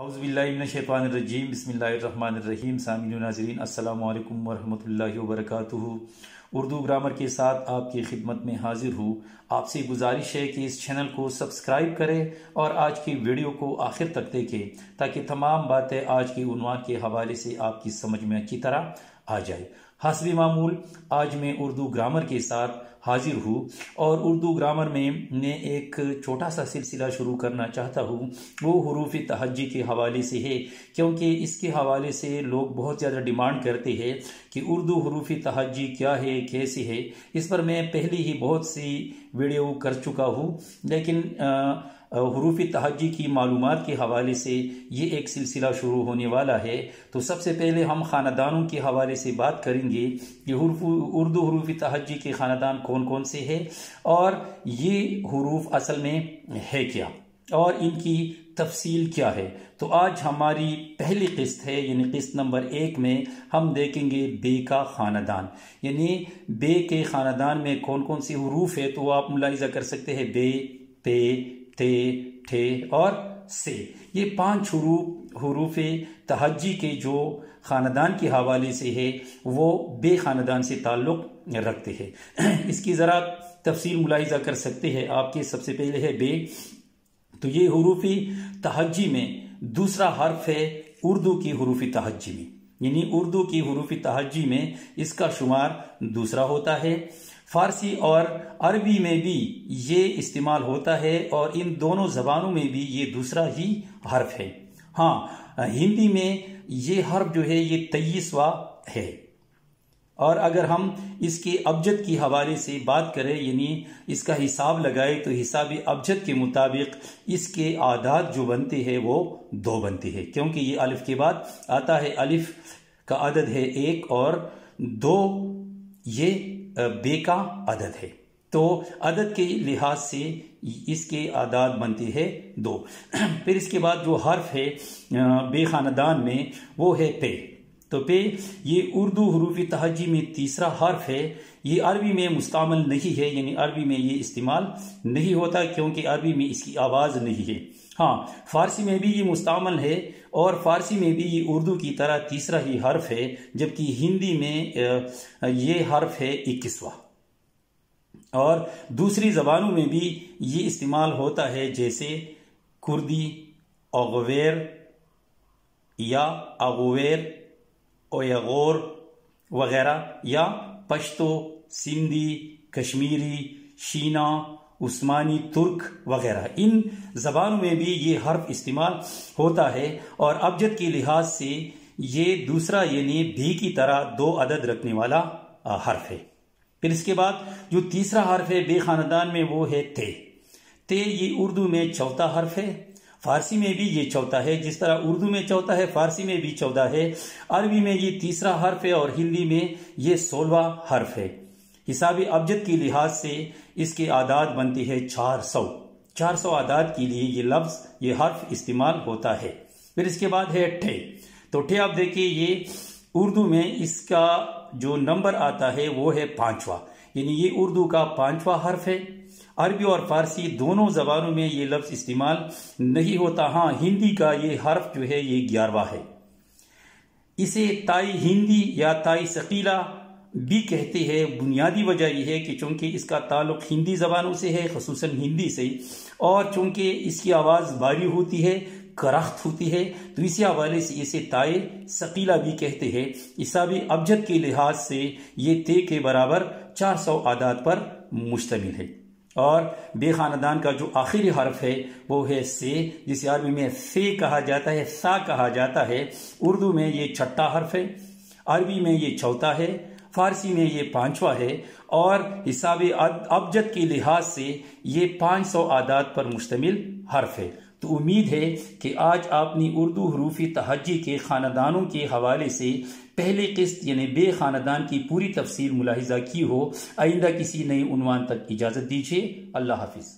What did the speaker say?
اعوذ باللہ من الشیطان الرجیم بسم اللہ الرحمن الرحیم سامعین و ناظرین السلام علیکم ورحمۃ اللہ وبرکاتہ۔ اردو گرامر کے ساتھ آپ کی خدمت میں حاضر ہوں۔ آپ سے گزارش ہے کہ اس چینل کو سبسکرائب کریں اور آج کی ویڈیو کو آخر تک دیکھیں تاکہ تمام باتیں آج کے عنوان کے حوالے سے آپ کی سمجھ میں اچھی طرح آ جائے۔ حسب معمول آج میں اردو گرامر کے ساتھ حاضر ہوں اور اردو گرامر میں ایک چھوٹا سا سلسلہ شروع کرنا چاہتا ہوں۔ وہ حروف تہجی کے حوالے سے ہے، کیونکہ اس کے حوالے سے لوگ بہت زیادہ ڈیمانڈ کرتے ہیں کہ اردو حروف تہجی کیا ہے، کیسے ہے۔ اس پر میں پہلے ہی بہت سی ویڈیو کر چکا ہوں، لیکن حروف تہجی کی معلومات کے حوالے سے یہ ایک سلسلہ شروع ہونے والا ہے۔ تو سب سے پہلے ہم خاندانوں کے حوالے سے بات کریں گے کہ اردو حروف تہجی کے خاندان کون کون سے ہیں اور یہ حروف اصل میں ہے کیا اور ان کی تفصیل کیا ہے۔ تو آج ہماری پہلی قسط ہے، یعنی قسط نمبر 1 میں ہم دیکھیں گے بے کا خاندان، یعنی بے کے خاندان میں کون کون سی حروف ہے۔ تو آپ ملاحظہ کر سکتے ہیں بے، پے، تے، ٹھے اور سے۔ یہ 5 حروف تہجی کے جو خاندان کے حوالے سے ہے وہ بے خاندان سے تعلق رکھتے ہیں۔ اس کی ذرا تفصیل ملاحظہ کر سکتے ہیں آپ کے۔ سب سے پہلے ہے بے، تو یہ حروف تہجی میں دوسرا حرف ہے اردو کی حروف تہجی میں، یعنی اردو کی حروف تہجی میں اس کا شمار دوسرا ہوتا ہے۔ فارسی اور عربی میں بھی یہ استعمال ہوتا ہے اور ان دونوں زبانوں میں بھی یہ دوسرا ہی حرف ہے۔ ہاں، ہندی میں یہ حرف جو ہے یہ 23واں ہے، اور اگر ہم اس کے ابجد کی حوالے سے بات کریں، یعنی اس کا حساب لگائے، تو حساب ابجد کے مطابق اس کے اعداد جو بنتے ہیں وہ 2 بنتے ہیں، کیونکہ یہ الف کے بعد آتا ہے۔ الف کا عدد ہے 1 اور 2 یہ بے کا عدد ہے، تو عدد کے لحاظ سے اس کے اعداد بنتے ہیں 2۔ پھر اس کے بعد جو حرف ہے بے خاندان میں وہ ہے پے۔ تو پے یہ اردو حروف تہجی میں تیسرا حرف ہے۔ یہ عربی میں مستعمل نہیں ہے، یعنی عربی میں یہ استعمال نہیں ہوتا کیونکہ عربی میں اس کی آواز نہیں ہے۔ ہاں، فارسی میں بھی یہ مستعمل ہے اور فارسی میں بھی یہ اردو کی طرح تیسرا ہی حرف ہے، جبکہ ہندی میں یہ حرف ہے 21واں، اور دوسری زبانوں میں بھی یہ استعمال ہوتا ہے، جیسے کردی، اغویر یا اغویر، اویغور وغیرہ، یا پشتو، سندھی، کشمیری، شینا، عثمانی، ترک وغیرہ۔ ان زبانوں میں بھی یہ حرف استعمال ہوتا ہے اور ابجد کے لحاظ سے یہ دوسرا یعنی بھی کی طرح 2 عدد رکھنے والا حرف ہے۔ پھر اس کے بعد جو تیسرا حرف ہے بے خاندان میں وہ ہے تے۔ تے یہ اردو میں 4تھا حرف ہے، فارسی میں بھی یہ 4تھا ہے، جس طرح اردو میں 4تھا ہے فارسی میں بھی 14 ہے۔ عربی میں یہ تیسرا حرف ہے اور ہندی میں یہ 16واں حرف ہے۔ حساب ابجد کے لحاظ سے اس کے اعداد بنتے ہیں 400 اعداد کے لیے یہ لفظ، یہ حرف استعمال ہوتا ہے۔ پھر اس کے بعد ہے ٹھے۔ تو ٹھے آپ دیکھیں، یہ اردو میں اس کا جو نمبر آتا ہے وہ ہے 5واں، یعنی یہ اردو کا 5واں حرف ہے۔ عربی اور فارسی دونوں زبانوں میں یہ لفظ استعمال نہیں ہوتا۔ ہاں، ہندی کا یہ حرف جو ہے یہ 11واں ہے۔ اسے تائی ہندی یا تائی ثقیلہ بھی کہتے ہیں۔ بنیادی وجہ یہ ہے کہ چونکہ اس کا تعلق ہندی زبانوں سے ہے، خصوصاً ہندی سے، اور چونکہ اس کی آواز باری ہوتی ہے، کرخت ہوتی ہے، تو اسی حوالے سے اسے تائے ثقیلہ بھی کہتے ہیں۔ حساب ابجد کے لحاظ سے یہ تے کے برابر 400 اعداد پر مشتمل ہے۔ اور بے خاندان کا جو آخری حرف ہے وہ ہے سے، جسے عربی میں فے کہا جاتا ہے، سا کہا جاتا ہے۔ اردو میں یہ 6واں حرف ہے، عربی میں یہ 4تھا ہے، فارسی میں یہ 5واں ہے، اور حساب ابجد کے لحاظ سے یہ 500 اعداد پر مشتمل حرف ہے۔ تو امید ہے کہ آج آپ نے اردو حروف تہجی کے خاندانوں کے حوالے سے پہلی قسط یعنی بے خاندان کی پوری تفصیل ملاحظہ کی ہو۔ آئندہ کسی نئے عنوان تک اجازت دیجیے۔ اللہ حافظ۔